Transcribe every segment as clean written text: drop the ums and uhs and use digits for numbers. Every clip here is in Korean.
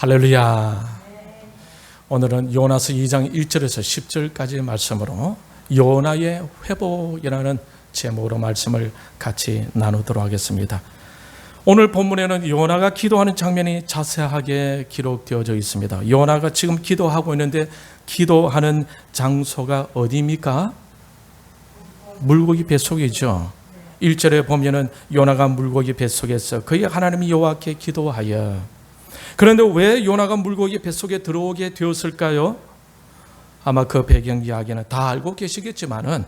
할렐루야. 오늘은 요나서 2장 1절에서 10절까지의 말씀으로 요나의 회복이라는 제목으로 말씀을 같이 나누도록 하겠습니다. 오늘 본문에는 요나가 기도하는 장면이 자세하게 기록되어져 있습니다. 요나가 지금 기도하고 있는데 기도하는 장소가 어디입니까? 물고기 뱃속이죠. 1절에 보면은 요나가 물고기 뱃속에서 그의 하나님 여호와께 기도하여. 그런데 왜 요나가 물고기 뱃속에 들어오게 되었을까요? 아마 그 배경 이야기는 다 알고 계시겠지만은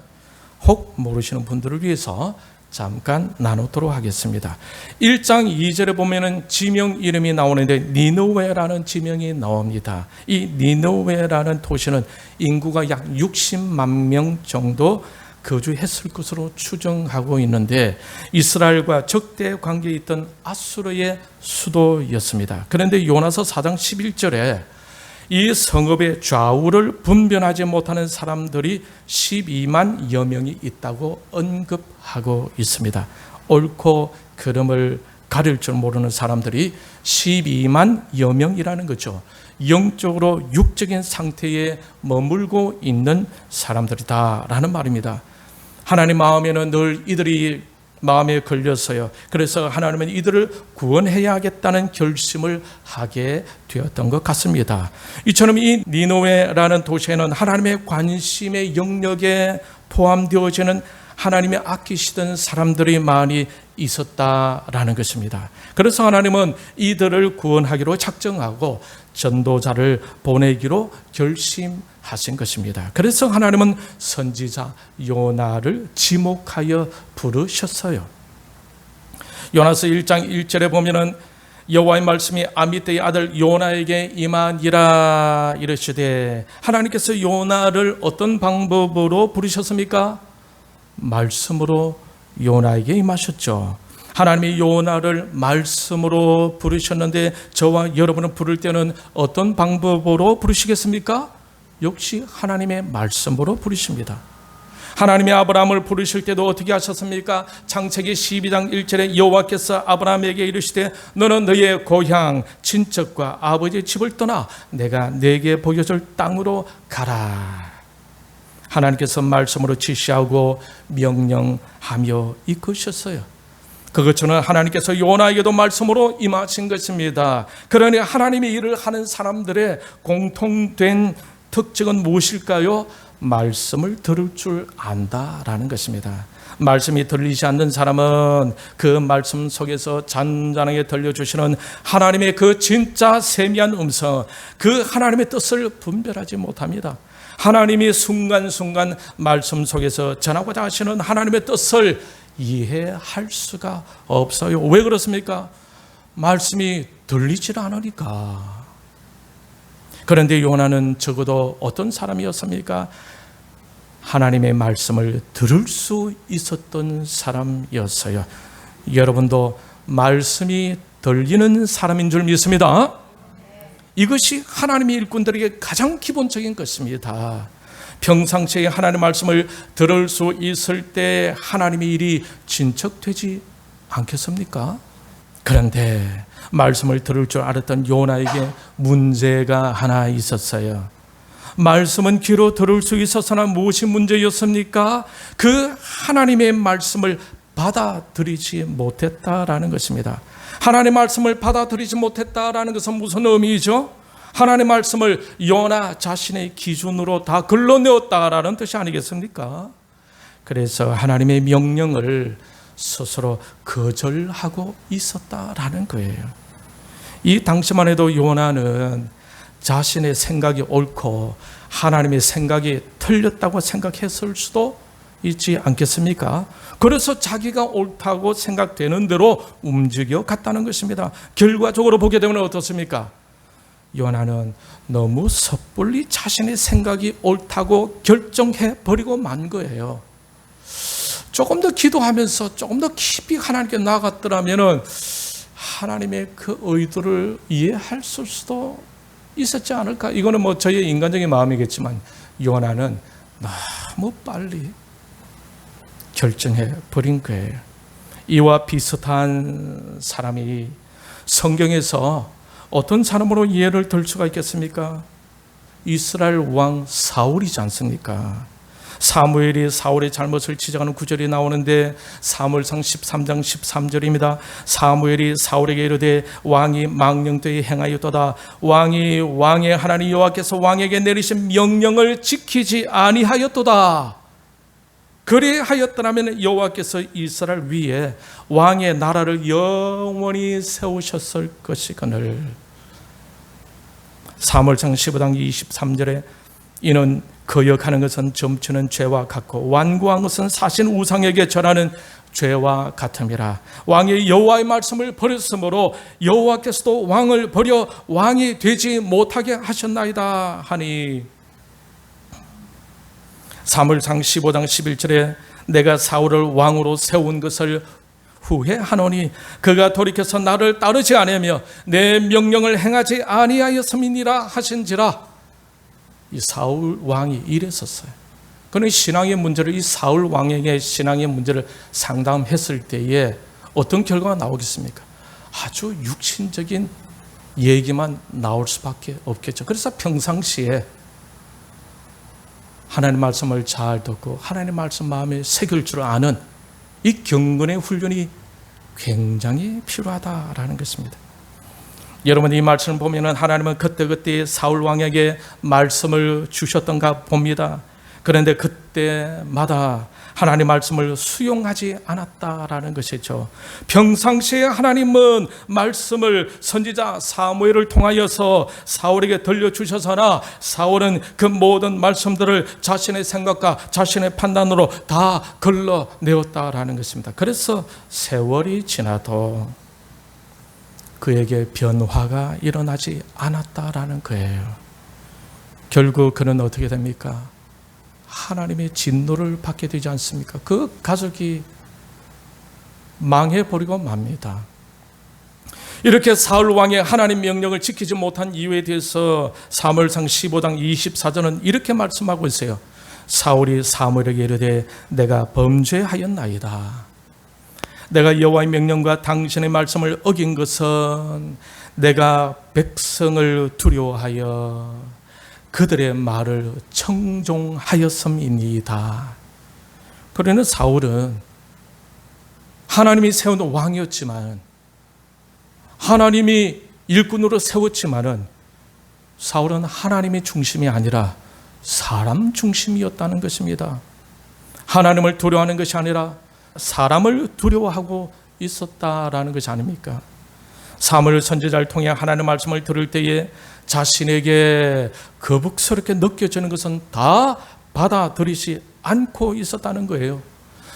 혹 모르시는 분들을 위해서 잠깐 나누도록 하겠습니다. 1장 2절에 보면은 지명 이름이 나오는데 니느웨라는 지명이 나옵니다. 이 니느웨라는 도시는 인구가 약 60만 명 정도 거주했을 것으로 추정하고 있는데 이스라엘과 적대 관계에 있던 아수르의 수도였습니다. 그런데 요나서 4장 11절에 이 성읍의 좌우를 분별하지 못하는 사람들이 12만여 명이 있다고 언급하고 있습니다. 옳고 그름을 가릴 줄 모르는 사람들이 12만여 명이라는 거죠. 영적으로 육적인 상태에 머물고 있는 사람들이다라는 말입니다. 하나님 마음에는 늘 이들이 마음에 걸렸어요. 그래서 하나님은 이들을 구원해야겠다는 결심을 하게 되었던 것 같습니다. 이처럼 이 니느웨라는 도시에는 하나님의 관심의 영역에 포함되어지는 하나님이 아끼시던 사람들이 많이 있었다라는 것입니다. 그래서 하나님은 이들을 구원하기로 작정하고 전도자를 보내기로 결심하신 것입니다. 그래서 하나님은 선지자 요나를 지목하여 부르셨어요. 요나서 1장 1절에 보면은 여호와의 말씀이 아미떼의 아들 요나에게 임하니라 이르시되, 하나님께서 요나를 어떤 방법으로 부르셨습니까? 말씀으로 요나에게 임하셨죠. 하나님이 요나를 말씀으로 부르셨는데 저와 여러분을 부를 때는 어떤 방법으로 부르시겠습니까? 역시 하나님의 말씀으로 부르십니다. 하나님이 아브라함을 부르실 때도 어떻게 하셨습니까? 창세기 12장 1절에 여호와께서 아브라함에게 이르시되 너는 너의 고향 친척과 아버지의 집을 떠나 내가 네게 보여줄 땅으로 가라. 하나님께서 말씀으로 지시하고 명령하며 이끄셨어요. 그것처럼 하나님께서 요나에게도 말씀으로 임하신 것입니다. 그러니 하나님의 일을 하는 사람들의 공통된 특징은 무엇일까요? 말씀을 들을 줄 안다라는 것입니다. 말씀이 들리지 않는 사람은 그 말씀 속에서 잔잔하게 들려주시는 하나님의 그 진짜 세미한 음성, 그 하나님의 뜻을 분별하지 못합니다. 하나님이 순간순간 말씀 속에서 전하고자 하시는 하나님의 뜻을 이해할 수가 없어요. 왜 그렇습니까? 말씀이 들리질 않으니까. 그런데 요나는 적어도 어떤 사람이었습니까? 하나님의 말씀을 들을 수 있었던 사람이었어요. 여러분도 말씀이 들리는 사람인 줄 믿습니다. 이것이 하나님의 일꾼들에게 가장 기본적인 것입니다. 평상시에 하나님의 말씀을 들을 수 있을 때 하나님의 일이 진척되지 않겠습니까? 그런데 말씀을 들을 줄 알았던 요나에게 문제가 하나 있었어요. 말씀은 귀로 들을 수 있었으나 무엇이 문제였습니까? 그 하나님의 말씀을 받아들이지 못했다라는 것입니다. 하나님의 말씀을 받아들이지 못했다라는 것은 무슨 의미죠? 하나님의 말씀을 요나 자신의 기준으로 다 걸러내었다라는 뜻이 아니겠습니까? 그래서 하나님의 명령을 스스로 거절하고 있었다라는 거예요. 이 당시만 해도 요나는 자신의 생각이 옳고 하나님의 생각이 틀렸다고 생각했을 수도 있지 않겠습니까? 그래서 자기가 옳다고 생각되는 대로 움직여 갔다는 것입니다. 결과적으로 보게 되면 어떻습니까? 요나는 너무 섣불리 자신의 생각이 옳다고 결정해 버리고 만 거예요. 조금 더 기도하면서 조금 더 깊이 하나님께 나아갔더라면 하나님의 그 의도를 이해할 수도 있었지 않을까? 이거는 뭐 저의 인간적인 마음이겠지만 요나는 너무 빨리 결정해 버린 거예요. 이와 비슷한 사람이 성경에서 어떤 사람으로 예를 들 수가 있겠습니까? 이스라엘 왕 사울이지 않습니까? 사무엘이 사울의 잘못을 지적하는 구절이 나오는데 사무엘상 13장 13절입니다. 사무엘이 사울에게 이르되 왕이 망령되이 행하였도다. 왕이 왕의 하나님 여호와께서 왕에게 내리신 명령을 지키지 아니하였도다. 그리하였더라면 여호와께서 이스라엘 위에 왕의 나라를 영원히 세우셨을 것이거늘. 사무엘상 15장 23절에 이는 거역하는 것은 점치는 죄와 같고 완고한 것은 사신 우상에게 절하는 죄와 같음이라. 왕이 여호와의 말씀을 버렸으므로 여호와께서도 왕을 버려 왕이 되지 못하게 하셨나이다 하니. 사무엘상 15장 11절에 내가 사울을 왕으로 세운 것을 후회하노니 그가 돌이켜서 나를 따르지 아니하며 내 명령을 행하지 아니하였음이니라 하신지라. 이 사울 왕이 이랬었어요. 그는 신앙의 문제를, 이 사울 왕에게 신앙의 문제를 상담했을 때에 어떤 결과가 나오겠습니까? 아주 육신적인 얘기만 나올 수밖에 없겠죠. 그래서 평상시에 하나님 말씀을 잘 듣고 하나님 말씀 마음에 새길 줄 아는 이 경건의 훈련이 굉장히 필요하다라는 것입니다. 여러분, 이 말씀을 보면 하나님은 그때그때 사울 왕에게 말씀을 주셨던가 봅니다. 그런데 그때마다 하나님 말씀을 수용하지 않았다라는 것이죠. 평상시에 하나님은 말씀을 선지자 사무엘을 통하여서 사울에게 들려주셔서나 사울은 그 모든 말씀들을 자신의 생각과 자신의 판단으로 다 걸러내었다라는 것입니다. 그래서 세월이 지나도 그에게 변화가 일어나지 않았다라는 거예요. 결국 그는 어떻게 됩니까? 하나님의 진노를 받게 되지 않습니까? 그 가족이 망해버리고 맙니다. 이렇게 사울 왕의 하나님 명령을 지키지 못한 이유에 대해서 사무엘상 15장 24절은 이렇게 말씀하고 있어요. 사울이 사무엘에게 이르되 내가 범죄하였나이다. 내가 여호와의 명령과 당신의 말씀을 어긴 것은 내가 백성을 두려워하여 그들의 말을 청종하였음이니이다. 그러나 사울은 하나님이 세운 왕이었지만, 하나님이 일꾼으로 세웠지만은 사울은 하나님의 중심이 아니라 사람 중심이었다는 것입니다. 하나님을 두려워하는 것이 아니라 사람을 두려워하고 있었다라는 것이 아닙니까? 사무엘 선지자를 통해 하나님의 말씀을 들을 때에 자신에게 거북스럽게 느껴지는 것은 다 받아들이지 않고 있었다는 거예요.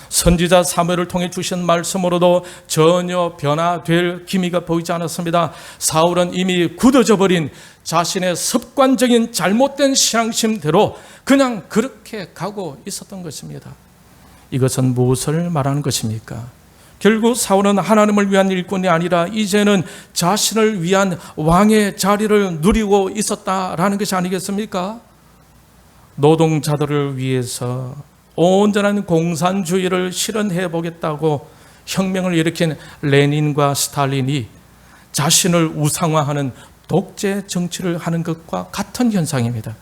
선지자 사무엘을 통해 주신 말씀으로도 전혀 변화될 기미가 보이지 않았습니다. 사울은 이미 굳어져 버린 자신의 습관적인 잘못된 신앙심대로 그냥 그렇게 가고 있었던 것입니다. 이것은 무엇을 말하는 것입니까? 결국 사울은 하나님을 위한 일꾼이 아니라 이제는 자신을 위한 왕의 자리를 누리고 있었다라는 것이 아니겠습니까? 노동자들을 위해서 온전한 공산주의를 실현해 보겠다고 혁명을 일으킨 레닌과 스탈린이 자신을 우상화하는 독재 정치를 하는 것과 같은 현상입니다.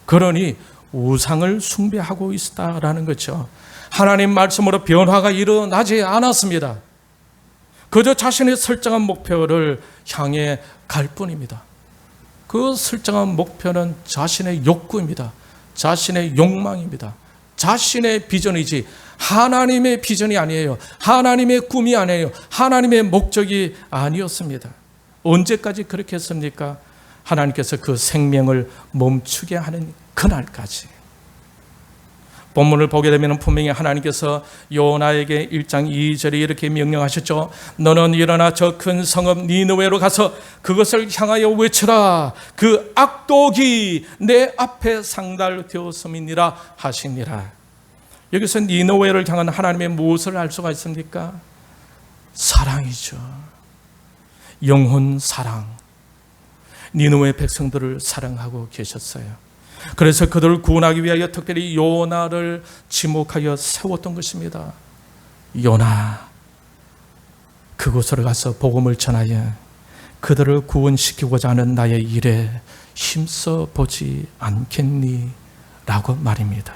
그러니 우상을 숭배하고 있다라는 거죠. 하나님 말씀으로 변화가 일어나지 않았습니다. 그저 자신의 설정한 목표를 향해 갈 뿐입니다. 그 설정한 목표는 자신의 욕구입니다. 자신의 욕망입니다. 자신의 비전이지 하나님의 비전이 아니에요. 하나님의 꿈이 아니에요. 하나님의 목적이 아니었습니다. 언제까지 그렇게 했습니까? 하나님께서 그 생명을 멈추게 하는 그날까지. 본문을 보게 되면 분명히 하나님께서 요나에게 1장 2절에 이렇게 명령하셨죠. 너는 일어나 저 큰 성읍 니느웨로 가서 그것을 향하여 외치라. 그 악독이 내 앞에 상달되었음이니라 하시니라. 여기서 니느웨를 향한 하나님의 무엇을 알 수가 있습니까? 사랑이죠. 영혼 사랑. 니느웨 백성들을 사랑하고 계셨어요. 그래서 그들을 구원하기 위하여 특별히 요나를 지목하여 세웠던 것입니다. 요나, 그곳으로 가서 복음을 전하여 그들을 구원시키고자 하는 나의 일에 힘써 보지 않겠니? 라고 말입니다.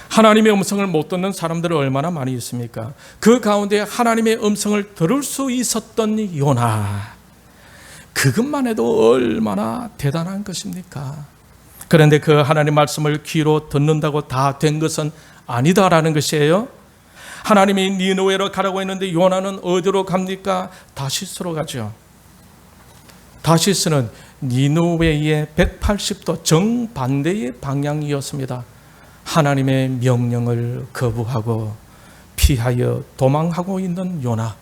하나님의 음성을 못 듣는 사람들이 얼마나 많이 있습니까? 그 가운데 하나님의 음성을 들을 수 있었던 요나, 그것만 해도 얼마나 대단한 것입니까? 그런데 그 하나님 말씀을 귀로 듣는다고 다 된 것은 아니다라는 것이에요. 하나님이 니느웨로 가라고 했는데 요나는 어디로 갑니까? 다시스로 가죠. 다시스는 니느웨의 180도 정반대의 방향이었습니다. 하나님의 명령을 거부하고 피하여 도망하고 있는 요나.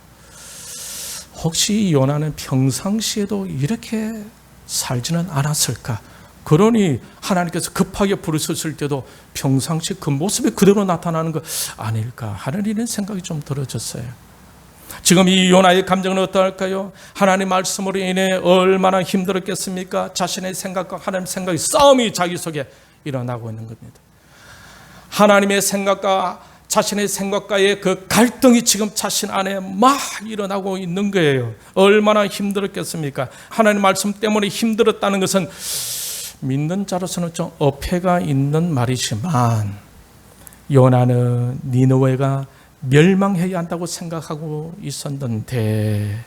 혹시 요나는 평상시에도 이렇게 살지는 않았을까? 그러니 하나님께서 급하게 부르셨을 때도 평상시 그 모습이 그대로 나타나는 거 아닐까 하는 이런 생각이 좀 들어졌어요. 지금 이 요나의 감정은 어떨까요? 하나님 말씀으로 인해 얼마나 힘들었겠습니까? 자신의 생각과 하나님 생각의 싸움이 자기 속에 일어나고 있는 겁니다. 하나님의 생각과 자신의 생각과의 그 갈등이 지금 자신 안에 막 일어나고 있는 거예요. 얼마나 힘들었겠습니까? 하나님 말씀 때문에 힘들었다는 것은 믿는 자로서는 좀 어폐가 있는 말이지만 요나는 니느웨가 멸망해야 한다고 생각하고 있었는데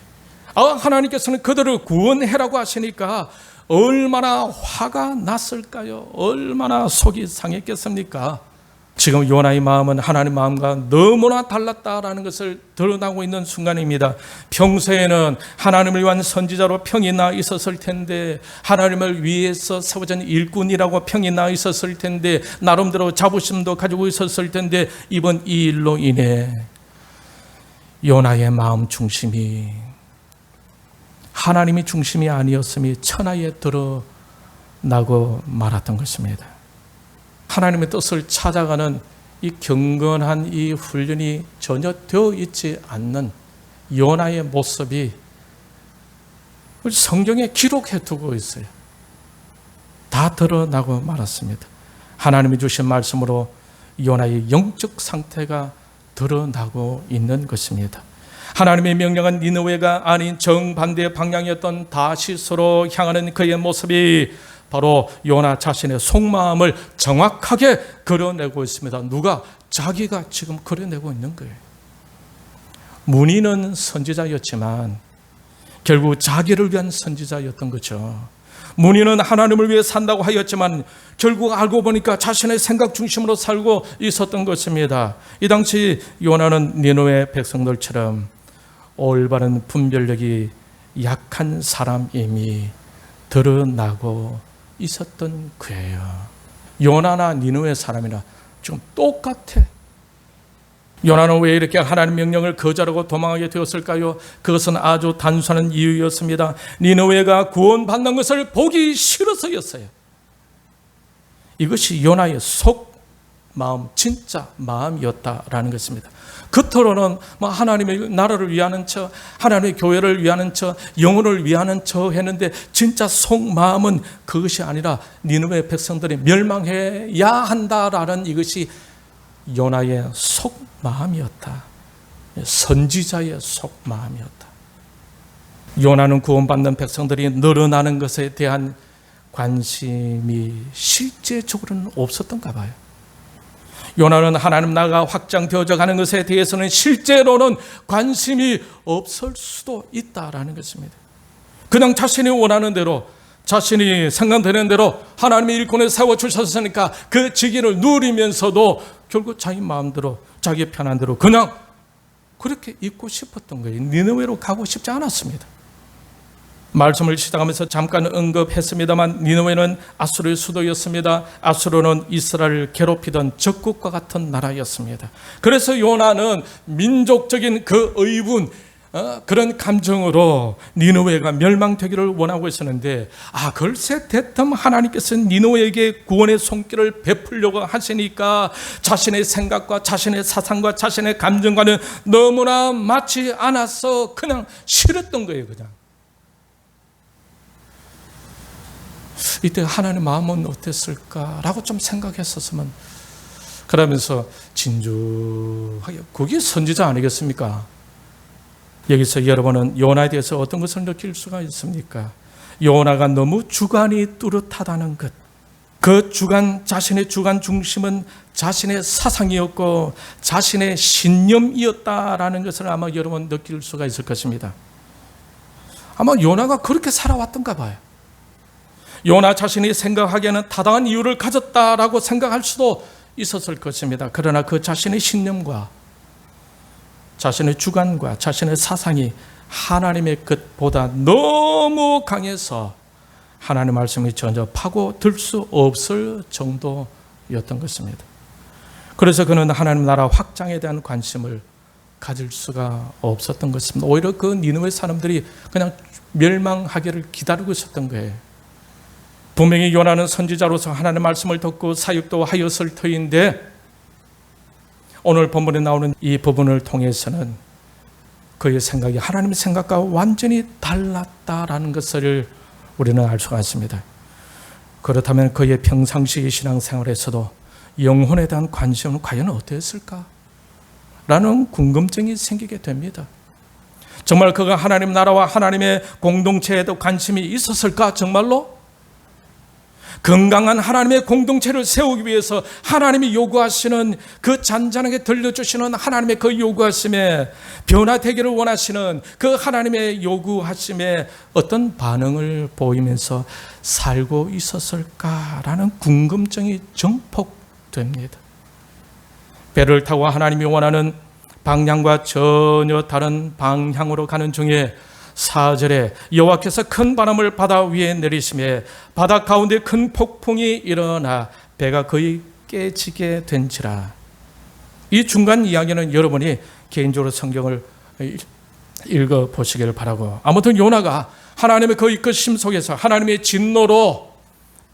하나님께서는 그들을 구원해라고 하시니까 얼마나 화가 났을까요? 얼마나 속이 상했겠습니까? 지금 요나의 마음은 하나님 마음과 너무나 달랐다라는 것을 드러나고 있는 순간입니다. 평소에는 하나님을 위한 선지자로 평이 나 있었을 텐데, 하나님을 위해서 세워진 일꾼이라고 평이 나 있었을 텐데, 나름대로 자부심도 가지고 있었을 텐데, 이번 이 일로 인해 요나의 마음 중심이 하나님이 중심이 아니었음이 천하에 드러나고 말았던 것입니다. 하나님의 뜻을 찾아가는 이 경건한 이 훈련이 전혀 되어 있지 않는 요나의 모습이 성경에 기록해 두고 있어요. 다 드러나고 말았습니다. 하나님이 주신 말씀으로 요나의 영적 상태가 드러나고 있는 것입니다. 하나님의 명령은 니느웨가 아닌 정반대의 방향이었던 다시스로 향하는 그의 모습이 바로 요나 자신의 속마음을 정확하게 그려내고 있습니다. 누가? 자기가 지금 그려내고 있는 거예요. 문의는 선지자였지만 결국 자기를 위한 선지자였던 거죠. 문의는 하나님을 위해 산다고 하였지만 결국 알고 보니까 자신의 생각 중심으로 살고 있었던 것입니다. 이 당시 요나는 니느웨 백성들처럼 올바른 분별력이 약한 사람임이 드러나고 있었던 거예요. 요나나 니느웨 사람이나 지금 똑같아. 요나는 왜 이렇게 하나님 명령을 거절하고 도망하게 되었을까요? 그것은 아주 단순한 이유였습니다. 니느웨가 구원받는 것을 보기 싫어서였어요. 이것이 요나의 속 마음, 진짜 마음이었다라는 것입니다. 겉으로는 하나님의 나라를 위하는 척, 하나님의 교회를 위하는 척, 영혼을 위하는 척 했는데 진짜 속마음은 그것이 아니라 니느웨 백성들이 멸망해야 한다라는 이것이 요나의 속마음이었다. 선지자의 속마음이었다. 요나는 구원받는 백성들이 늘어나는 것에 대한 관심이 실제적으로는 없었던가 봐요. 요나는 하나님 나라가 확장되어져 가는 것에 대해서는 실제로는 관심이 없을 수도 있다라는 것입니다. 그냥 자신이 원하는 대로, 자신이 생각되는 대로 하나님의 일꾼에 세워주셨으니까 그 직위를 누리면서도 결국 자기 마음대로, 자기 편한 대로 그냥 그렇게 있고 싶었던 거예요. 니느웨로 가고 싶지 않았습니다. 말씀을 시작하면서 잠깐 언급했습니다만 니느웨는 아수르의 수도였습니다. 아수르는 이스라엘을 괴롭히던 적국과 같은 나라였습니다. 그래서 요나는 민족적인 그 의분, 그런 감정으로 니느웨가 멸망되기를 원하고 있었는데 글쎄 대뜸 하나님께서 니느웨에게 구원의 손길을 베풀려고 하시니까 자신의 생각과 자신의 사상과 자신의 감정과는 너무나 맞지 않아서 그냥 싫었던 거예요. 그냥 이때 하나님의 마음은 어땠을까라고 좀 생각했었으면, 그러면서 진주하게, 그게 선지자 아니겠습니까? 여기서 여러분은 요나에 대해서 어떤 것을 느낄 수가 있습니까? 요나가 너무 주관이 뚜렷하다는 것. 그 주관, 자신의 주관 중심은 자신의 사상이었고 자신의 신념이었다라는 것을 아마 여러분 느낄 수가 있을 것입니다. 아마 요나가 그렇게 살아왔던가 봐요. 요나 자신이 생각하기에는 타당한 이유를 가졌다라고 생각할 수도 있었을 것입니다. 그러나 그 자신의 신념과 자신의 주관과 자신의 사상이 하나님의 것보다 너무 강해서 하나님의 말씀이 전혀 파고들 수 없을 정도였던 것입니다. 그래서 그는 하나님 나라 확장에 대한 관심을 가질 수가 없었던 것입니다. 오히려 그 니느웨 사람들이 그냥 멸망하기를 기다리고 있었던 거예요. 분명히 요나는 선지자로서 하나님의 말씀을 듣고 사역도 하였을 터인데 오늘 본문에 나오는 이 부분을 통해서는 그의 생각이 하나님의 생각과 완전히 달랐다라는 것을 우리는 알 수가 있습니다. 그렇다면 그의 평상시 신앙생활에서도 영혼에 대한 관심은 과연 어땠을까? 라는 궁금증이 생기게 됩니다. 정말 그가 하나님 나라와 하나님의 공동체에도 관심이 있었을까? 정말로? 건강한 하나님의 공동체를 세우기 위해서 하나님이 요구하시는 그 잔잔하게 들려주시는 하나님의 그 요구하심에 변화되기를 원하시는 그 하나님의 요구하심에 어떤 반응을 보이면서 살고 있었을까라는 궁금증이 증폭됩니다. 배를 타고 하나님이 원하는 방향과 전혀 다른 방향으로 가는 중에 4절에 여호와께서 큰 바람을 바다 위에 내리시매 바다 가운데 큰 폭풍이 일어나 배가 거의 깨지게 된지라. 이 중간 이야기는 여러분이 개인적으로 성경을 읽어보시기를 바라고, 아무튼 요나가 하나님의 그 이끄심 속에서 하나님의 진노로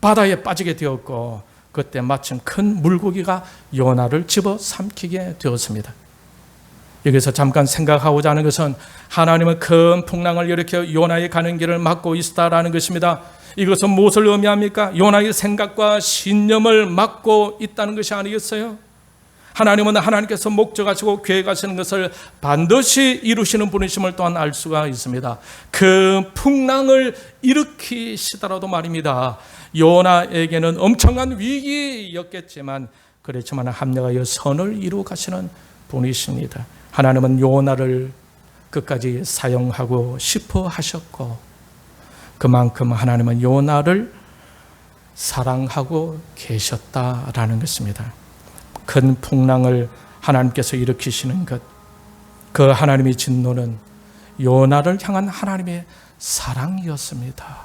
바다에 빠지게 되었고 그때 마침 큰 물고기가 요나를 집어삼키게 되었습니다. 여기서 잠깐 생각하고자 하는 것은 하나님은 큰 풍랑을 일으켜 요나의 가는 길을 막고 있다라는 것입니다. 이것은 무엇을 의미합니까? 요나의 생각과 신념을 막고 있다는 것이 아니겠어요? 하나님은 하나님께서 목적하시고 계획하시는 것을 반드시 이루시는 분이심을 또한 알 수가 있습니다. 그 풍랑을 일으키시더라도 말입니다. 요나에게는 엄청난 위기였겠지만 그렇지만 합력하여 선을 이루어 가시는 분이십니다. 하나님은 요나를 끝까지 사용하고 싶어 하셨고 그만큼 하나님은 요나를 사랑하고 계셨다라는 것입니다. 큰 풍랑을 하나님께서 일으키시는 것, 그 하나님의 진노는 요나를 향한 하나님의 사랑이었습니다.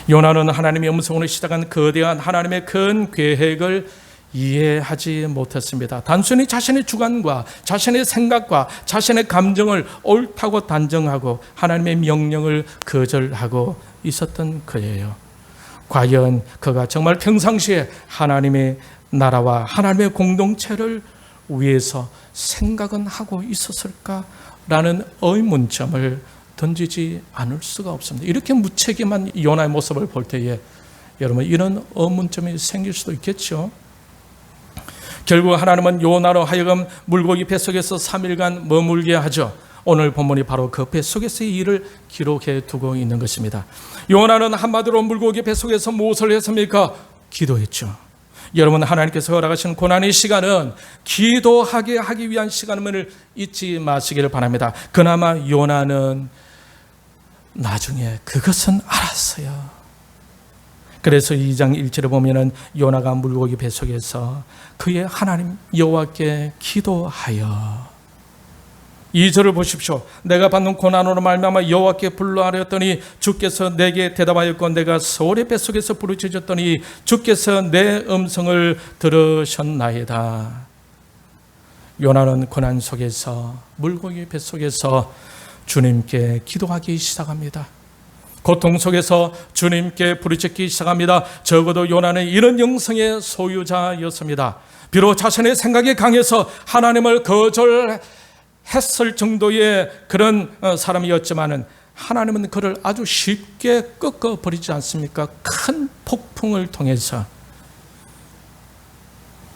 요나는 하나님의 음성으로 시작한 거대한 하나님의 큰 계획을 이해하지 못했습니다. 단순히 자신의 주관과 자신의 생각과 자신의 감정을 옳다고 단정하고 하나님의 명령을 거절하고 있었던 그예요. 과연 그가 정말 평상시에 하나님의 나라와 하나님의 공동체를 위해서 생각은 하고 있었을까라는 의문점을 던지지 않을 수가 없습니다. 이렇게 무책임한 요나의 모습을 볼 때에 여러분 이런 의문점이 생길 수도 있겠죠. 결국 하나님은 요나로 하여금 물고기 뱃속에서 3일간 머물게 하죠. 오늘 본문이 바로 그 뱃속에서의 일을 기록해 두고 있는 것입니다. 요나는 한마디로 물고기 뱃속에서 무엇을 했습니까? 기도했죠. 여러분, 하나님께서 허락하신 고난의 시간은 기도하게 하기 위한 시간임을 잊지 마시기를 바랍니다. 그나마 요나는 나중에 그것은 알았어요. 그래서 2장 1절에 보면은 요나가 물고기 뱃속에서 그의 하나님 여호와께 기도하여, 2절을 보십시오. 내가 받는 고난으로 말미암아 여호와께 불러하였더니 주께서 내게 대답하였고 내가 소울의 뱃속에서 부르짖었더니 주께서 내 음성을 들으셨나이다. 요나는 고난 속에서 물고기 뱃속에서 주님께 기도하기 시작합니다. 고통 속에서 주님께 부르짖기 시작합니다. 적어도 요나는 이런 영성의 소유자였습니다. 비록 자신의 생각이 강해서 하나님을 거절했을 정도의 그런 사람이었지만은 하나님은 그를 아주 쉽게 꺾어버리지 않습니까? 큰 폭풍을 통해서.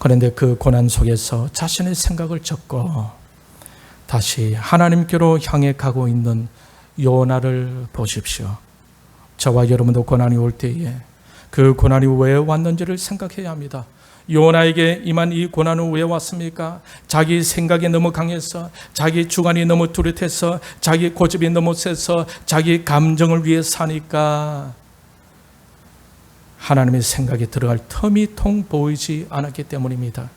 그런데 그 고난 속에서 자신의 생각을 적고 다시 하나님께로 향해 가고 있는 요나를 보십시오. 저와 여러분도 고난이 올 때에 그 고난이 왜 왔는지를 생각해야 합니다. 요나에게 임한 이 고난은 왜 왔습니까? 자기 생각이 너무 강해서, 자기 주관이 너무 뚜렷해서, 자기 고집이 너무 세서, 자기 감정을 위해 사니까 하나님의 생각이 들어갈 틈이 통 보이지 않았기 때문입니다.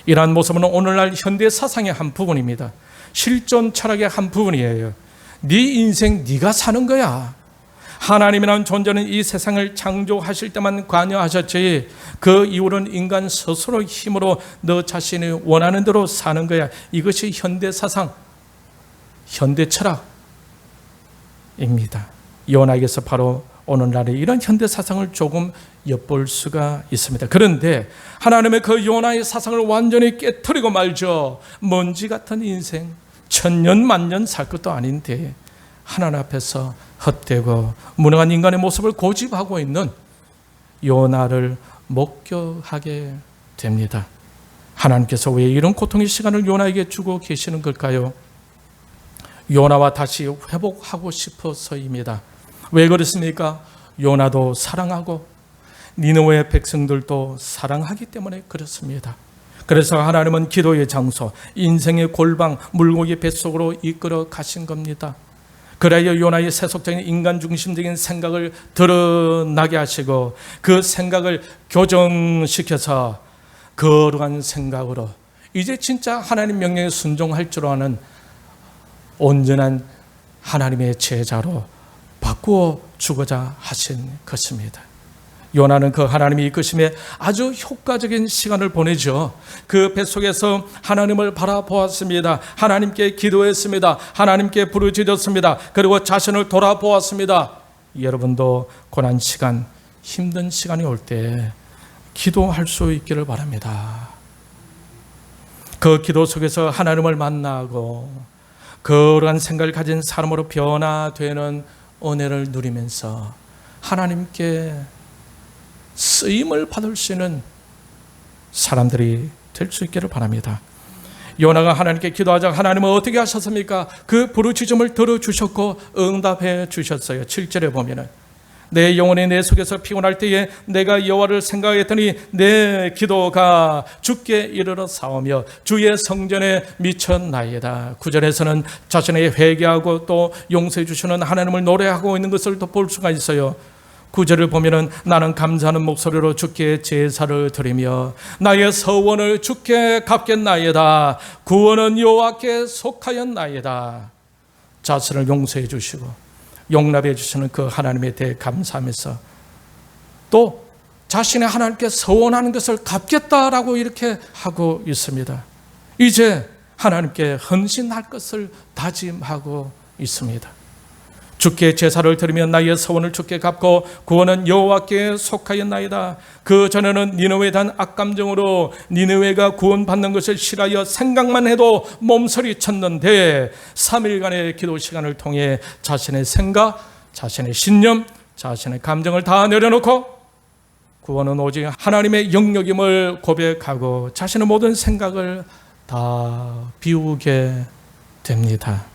이러한 모습은 오늘날 현대 사상의 한 부분입니다. 실존 철학의 한 부분이에요. 네 인생 네가 사는 거야. 하나님이라는 존재는 이 세상을 창조하실 때만 관여하셨지 그 이후로는 인간 스스로 힘으로 너 자신이 원하는 대로 사는 거야. 이것이 현대 사상, 현대 철학입니다. 요나에게서 바로 오늘날의 이런 현대 사상을 조금 엿볼 수가 있습니다. 그런데 하나님의 그 요나의 사상을 완전히 깨트리고 말죠. 먼지 같은 인생, 천년 만년 살 것도 아닌데 하나님 앞에서 헛되고 무능한 인간의 모습을 고집하고 있는 요나를 목격하게 됩니다. 하나님께서 왜 이런 고통의 시간을 요나에게 주고 계시는 걸까요? 요나와 다시 회복하고 싶어서입니다. 왜 그렇습니까? 요나도 사랑하고 니느웨 백성들도 사랑하기 때문에 그렇습니다. 그래서 하나님은 기도의 장소, 인생의 골방, 물고기 뱃속으로 이끌어 가신 겁니다. 그래야 요나의 세속적인 인간 중심적인 생각을 드러나게 하시고 그 생각을 교정시켜서 거룩한 생각으로 이제 진짜 하나님 명령에 순종할 줄 아는 온전한 하나님의 제자로 바꾸어 주고자 하신 것입니다. 요나는 그 하나님이 이끄심에 아주 효과적인 시간을 보내죠. 그 뱃속에서 하나님을 바라보았습니다. 하나님께 기도했습니다. 하나님께 부르짖었습니다. 그리고 자신을 돌아보았습니다. 여러분도 고난 시간, 힘든 시간이 올 때 기도할 수 있기를 바랍니다. 그 기도 속에서 하나님을 만나고 거룩한 생각을 가진 사람으로 변화되는 은혜를 누리면서 하나님께 쓰임을 받을 수 있는 사람들이 될 수 있기를 바랍니다. 요나가 하나님께 기도하자 하나님은 어떻게 하셨습니까? 그 부르짖음을 들어주셨고 응답해 주셨어요. 7절에 보면은 내 영혼이 내 속에서 피곤할 때에 내가 여호와를 생각했더니 내 기도가 주께 이르러 사오며 주의 성전에 미쳤나이다. 9절에서는 자신의 회개하고 또 용서해 주시는 하나님을 노래하고 있는 것을 또 볼 수가 있어요. 9절을 보면은 나는 감사하는 목소리로 주께 제사를 드리며 나의 서원을 주께 갚겠나이다. 구원은 여호와께 속하였나이다. 자신을 용서해 주시고 용납해 주시는 그 하나님에 대해 감사하면서 또 자신의 하나님께 서원하는 것을 갚겠다라고 이렇게 하고 있습니다. 이제 하나님께 헌신할 것을 다짐하고 있습니다. 주께 제사를 드리면 나의 서원을 주께 갚고 구원은 여호와께 속하였나이다. 그 전에는 니느웨에 대한 악감정으로 니느웨가 구원받는 것을 싫어하여 생각만 해도 몸서리 쳤는데 3일간의 기도 시간을 통해 자신의 생각, 자신의 신념, 자신의 감정을 다 내려놓고 구원은 오직 하나님의 영역임을 고백하고 자신의 모든 생각을 다 비우게 됩니다.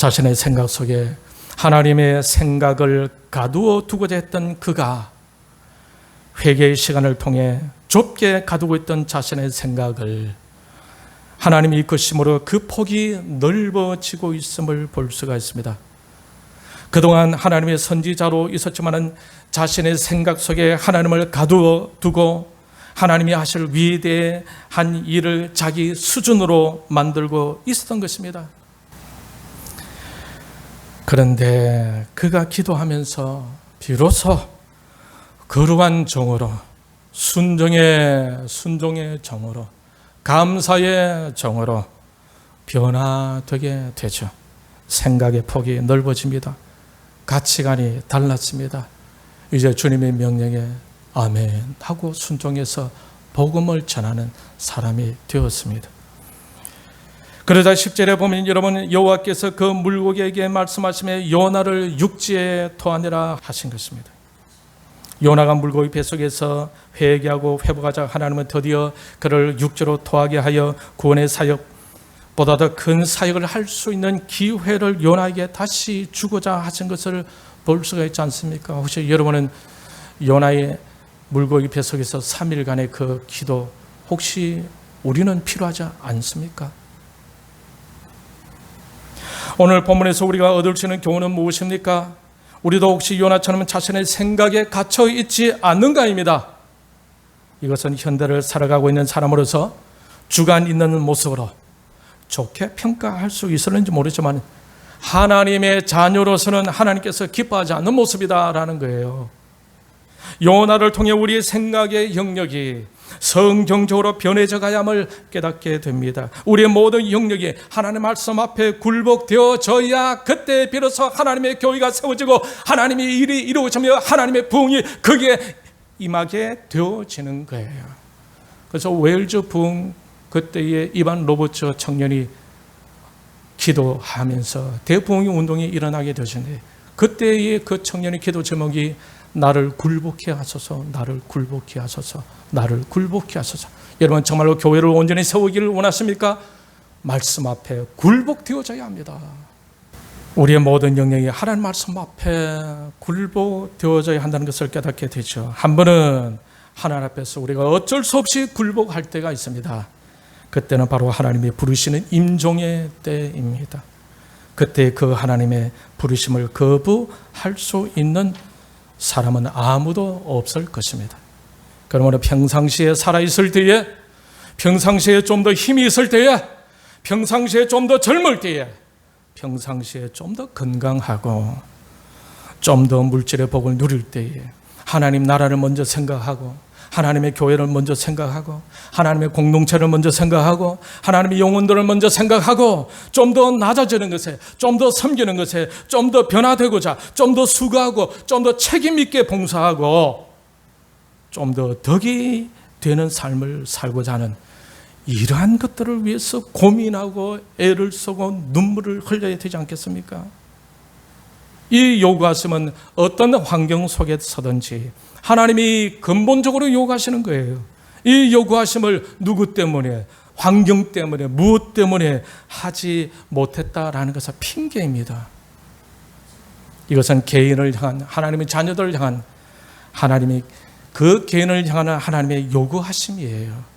자신의 생각 속에 하나님의 생각을 가두어 두고자 했던 그가 회개의 시간을 통해 좁게 가두고 있던 자신의 생각을 하나님이 이끄심으로 그 폭이 넓어지고 있음을 볼 수가 있습니다. 그동안 하나님의 선지자로 있었지만 자신의 생각 속에 하나님을 가두어 두고 하나님이 하실 위대한 일을 자기 수준으로 만들고 있었던 것입니다. 그런데 그가 기도하면서 비로소 거룩한 정으로 순종의 정으로 감사의 정으로 변화되게 되죠. 생각의 폭이 넓어집니다. 가치관이 달랐습니다. 이제 주님의 명령에 아멘 하고 순종해서 복음을 전하는 사람이 되었습니다. 그러자 10절에 보면 여러분 여호와께서 그 물고기에게 말씀하시며 요나를 육지에 토하니라 하신 것입니다. 요나가 물고기 뱃속에서 회개하고 회복하자 하나님은 드디어 그를 육지로 토하게 하여 구원의 사역, 보다 더 큰 사역을 할 수 있는 기회를 요나에게 다시 주고자 하신 것을 볼 수가 있지 않습니까? 혹시 여러분은 요나의 물고기 뱃속에서 3일간의 그 기도 혹시 우리는 필요하지 않습니까? 오늘 본문에서 우리가 얻을 수 있는 교훈은 무엇입니까? 우리도 혹시 요나처럼 자신의 생각에 갇혀 있지 않는가입니다. 이것은 현대를 살아가고 있는 사람으로서 주관 있는 모습으로 좋게 평가할 수 있을는지 모르지만 하나님의 자녀로서는 하나님께서 기뻐하지 않는 모습이다라는 거예요. 요나를 통해 우리의 생각의 영역이 성경적으로 변해져 가야함을 깨닫게 됩니다. 우리의 모든 영역이 하나님의 말씀 앞에 굴복되어져야 그때 비로소 하나님의 교회가 세워지고 하나님의 일이 이루어지며 하나님의 부흥이 거기에 임하게 되어지는 거예요. 그래서 웨일즈 부흥 그때의 이반 로버츠 청년이 기도하면서 대부흥의 운동이 일어나게 되었는데 그때의 그 청년의 기도 제목이 나를 굴복케 하소서, 나를 굴복케 하소서, 나를 굴복케 하소서. 여러분 정말로 교회를 온전히 세우기를 원하십니까? 말씀 앞에 굴복되어져야 합니다. 우리의 모든 영역이 하나님 말씀 앞에 굴복되어져야 한다는 것을 깨닫게 되죠. 한 번은 하나님 앞에서 우리가 어쩔 수 없이 굴복할 때가 있습니다. 그때는 바로 하나님이 부르시는 임종의 때입니다. 그때 그 하나님의 부르심을 거부할 수 있는 사람은 아무도 없을 것입니다. 그러므로 평상시에 살아있을 때에, 평상시에 좀 더 힘이 있을 때에, 평상시에 좀 더 젊을 때에, 평상시에 좀 더 건강하고 좀 더 물질의 복을 누릴 때에 하나님 나라를 먼저 생각하고 하나님의 교회를 먼저 생각하고 하나님의 공동체를 먼저 생각하고 하나님의 영혼들을 먼저 생각하고 좀 더 낮아지는 것에, 좀 더 섬기는 것에, 좀 더 변화되고자, 좀 더 수고하고 좀 더 책임 있게 봉사하고 좀 더 덕이 되는 삶을 살고자 하는 이러한 것들을 위해서 고민하고 애를 쓰고 눈물을 흘려야 되지 않겠습니까? 이 요구하심은 어떤 환경 속에서든지 하나님이 근본적으로 요구하시는 거예요. 이 요구하심을 누구 때문에, 환경 때문에, 무엇 때문에 하지 못했다라는 것은 핑계입니다. 이것은 개인을 향한, 하나님의 자녀들을 향한, 하나님이 그 개인을 향하는 하나님의 요구하심이에요.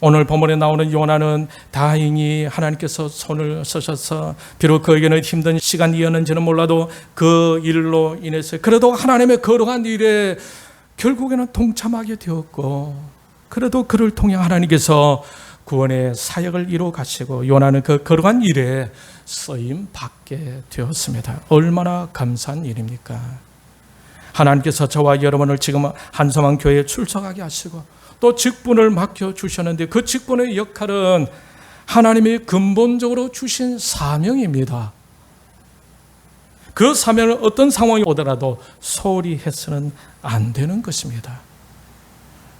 오늘 본문에 나오는 요나는 다행히 하나님께서 손을 쓰셔서 비록 그에게는 힘든 시간이었는지는 몰라도 그 일로 인해서 그래도 하나님의 거룩한 일에 결국에는 동참하게 되었고, 그래도 그를 통해 하나님께서 구원의 사역을 이루어 가시고 요나는 그 거룩한 일에 쓰임 받게 되었습니다. 얼마나 감사한 일입니까? 하나님께서 저와 여러분을 지금 한섬한 교회에 출석하게 하시고 또 직분을 맡겨주셨는데 그 직분의 역할은 하나님이 근본적으로 주신 사명입니다. 그 사명을 어떤 상황이 오더라도 소홀히 해서는 안 되는 것입니다.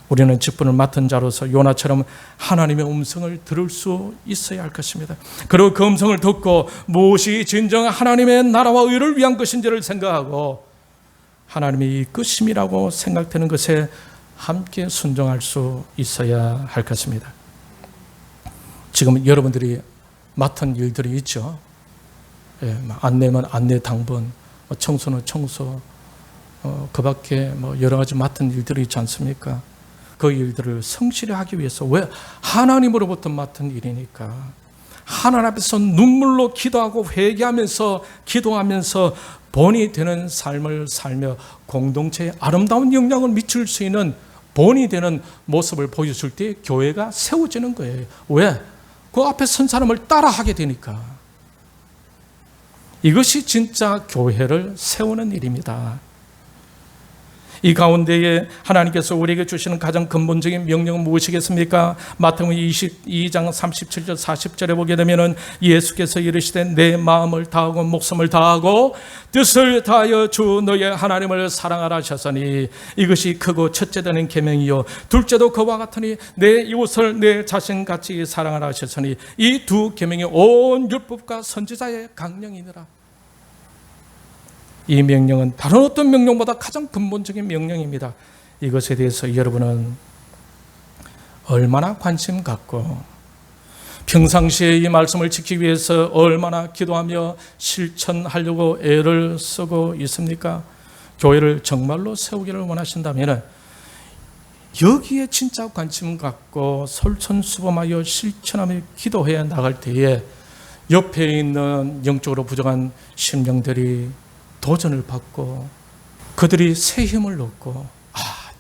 우리는 직분을 맡은 자로서 요나처럼 하나님의 음성을 들을 수 있어야 할 것입니다. 그리고 그 음성을 듣고 무엇이 진정 하나님의 나라와 의를 위한 것인지를 생각하고 하나님의 이끄심이라고 생각되는 것에 함께 순종할 수 있어야 할 것입니다. 지금 여러분들이 맡은 일들이 있죠. 안내면 안내 당번, 청소는 청소, 그 밖에 여러 가지 맡은 일들이 있지 않습니까? 그 일들을 성실히 하기 위해서, 왜? 하나님으로부터 맡은 일이니까. 하나님 앞에서 눈물로 기도하고 회개하면서 기도하면서 본이 되는 삶을 살며 공동체에 아름다운 영향을 미칠 수 있는 본이 되는 모습을 보여줄 때 교회가 세워지는 거예요. 왜? 그 앞에 선 사람을 따라하게 되니까. 이것이 진짜 교회를 세우는 일입니다. 이 가운데에 하나님께서 우리에게 주시는 가장 근본적인 명령은 무엇이겠습니까? 마태복음 22장 37절 40절에 보게 되면 예수께서 이르시되 내 마음을 다하고 목숨을 다하고 뜻을 다하여 주 너의 하나님을 사랑하라 하셨으니 이것이 크고 첫째 되는 계명이요 둘째도 그와 같으니 내 이웃을 내 자신같이 사랑하라 하셨으니 이 두 계명이 온 율법과 선지자의 강령이니라. 이 명령은 다른 어떤 명령보다 가장 근본적인 명령입니다. 이것에 대해서 여러분은 얼마나 관심 갖고 평상시에 이 말씀을 지키기 위해서 얼마나 기도하며 실천하려고 애를 쓰고 있습니까? 교회를 정말로 세우기를 원하신다면 여기에 진짜 관심 갖고 솔선수범하여 실천하며 기도해 나갈 때에 옆에 있는 영적으로 부족한 심령들이 도전을 받고 그들이 새 힘을 얻고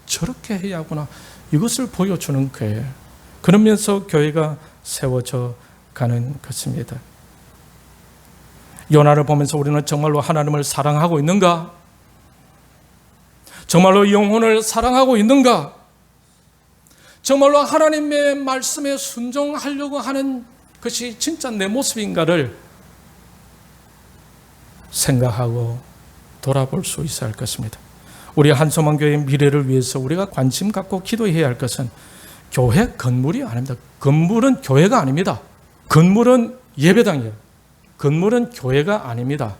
저렇게 해야 하구나 이것을 보여주는 거예요. 그러면서 교회가 세워져 가는 것입니다. 요나를 보면서 우리는 정말로 하나님을 사랑하고 있는가? 정말로 영혼을 사랑하고 있는가? 정말로 하나님의 말씀에 순종하려고 하는 것이 진짜 내 모습인가를 생각하고 돌아볼 수 있어야 할 것입니다. 우리 한소망교회의 미래를 위해서 우리가 관심 갖고 기도해야 할 것은 교회 건물이 아닙니다. 건물은 교회가 아닙니다. 건물은 예배당이에요. 건물은 교회가 아닙니다.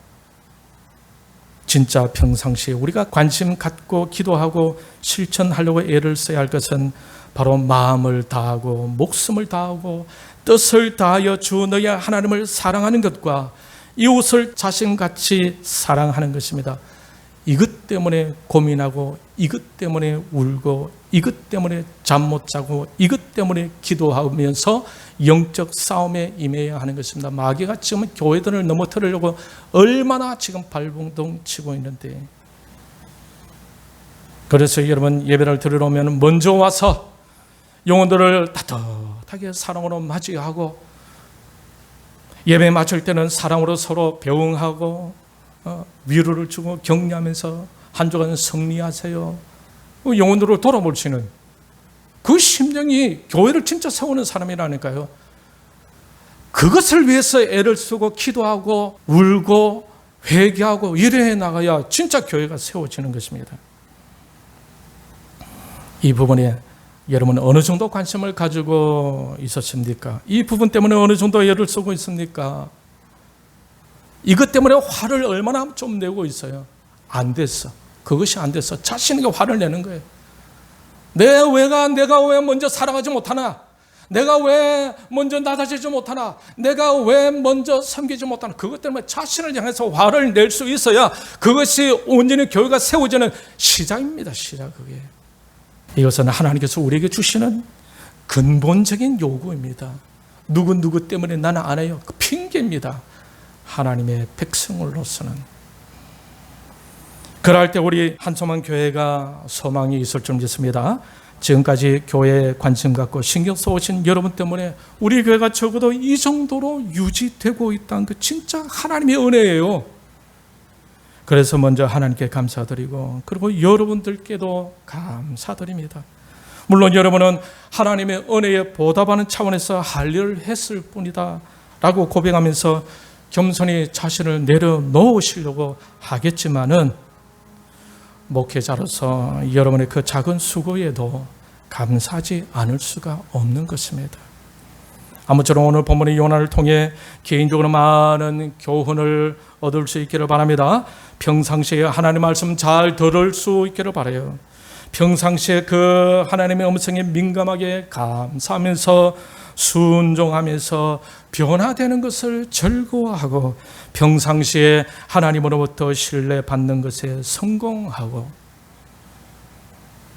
진짜 평상시에 우리가 관심 갖고 기도하고 실천하려고 애를 써야 할 것은 바로 마음을 다하고 목숨을 다하고 뜻을 다하여 주 너희 하나님을 사랑하는 것과 이웃을 자신같이 사랑하는 것입니다. 이것 때문에 고민하고 이것 때문에 울고 이것 때문에 잠 못 자고 이것 때문에 기도하면서 영적 싸움에 임해야 하는 것입니다. 마귀가 지금 교회들을 넘어뜨리려고 얼마나 지금 발버둥 치고 있는데, 그래서 여러분 예배를 드리러 오면 먼저 와서 영혼들을 따뜻하게 사랑으로 맞이하고 예배 마칠 때는 사랑으로 서로 배웅하고 위로를 주고 격려하면서 한 주간 승리하세요. 영혼들을 돌아보시는 그 심정이 교회를 진짜 세우는 사람이라니까요. 그것을 위해서 애를 쓰고 기도하고 울고 회개하고 이래 나가야 진짜 교회가 세워지는 것입니다. 이 부분에 여러분은 어느 정도 관심을 가지고 있었습니까? 이 부분 때문에 어느 정도 애를 쓰고 있습니까? 이것 때문에 화를 얼마나 좀 내고 있어요. 안 됐어. 그것이 안 됐어. 자신에게 화를 내는 거예요. 내가 왜 먼저 살아가지 못하나? 내가 왜 먼저 나다지지 못하나? 내가 왜 먼저 섬기지 못하나? 그것 때문에 자신을 향해서 화를 낼 수 있어야 그것이 온전히 교회가 세워지는 시작입니다. 시작 그게. 이것은 하나님께서 우리에게 주시는 근본적인 요구입니다. 누구 때문에 나는 안 해요. 그 핑계입니다. 하나님의 백성으로서는. 그럴 때 우리 한소망 교회가 소망이 있을 줄 믿습니다. 지금까지 교회에 관심 갖고 신경 써오신 여러분 때문에 우리 교회가 적어도 이 정도로 유지되고 있다는 그 진짜 하나님의 은혜예요. 그래서 먼저 하나님께 감사드리고 그리고 여러분들께도 감사드립니다. 물론 여러분은 하나님의 은혜에 보답하는 차원에서 할 일을 했을 뿐이다 라고 고백하면서 겸손히 자신을 내려놓으시려고 하겠지만은 목회자로서 여러분의 그 작은 수고에도 감사하지 않을 수가 없는 것입니다. 아무쪼록 오늘 본문의 요나를 통해 개인적으로 많은 교훈을 얻을 수 있기를 바랍니다. 평상시에 하나님의 말씀 잘 들을 수 있기를 바라요. 평상시에 그 하나님의 음성에 민감하게 감사하면서 순종하면서 변화되는 것을 즐거워하고 평상시에 하나님으로부터 신뢰받는 것에 성공하고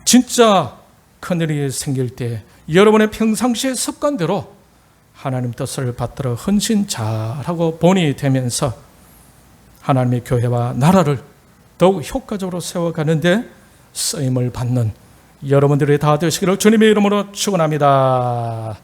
진짜 큰일이 생길 때 여러분의 평상시의 습관대로 하나님 뜻을 받들어 헌신 잘하고 본이 되면서 하나님의 교회와 나라를 더욱 효과적으로 세워가는데 쓰임을 받는 여러분들이 다 되시기를 주님의 이름으로 축원합니다.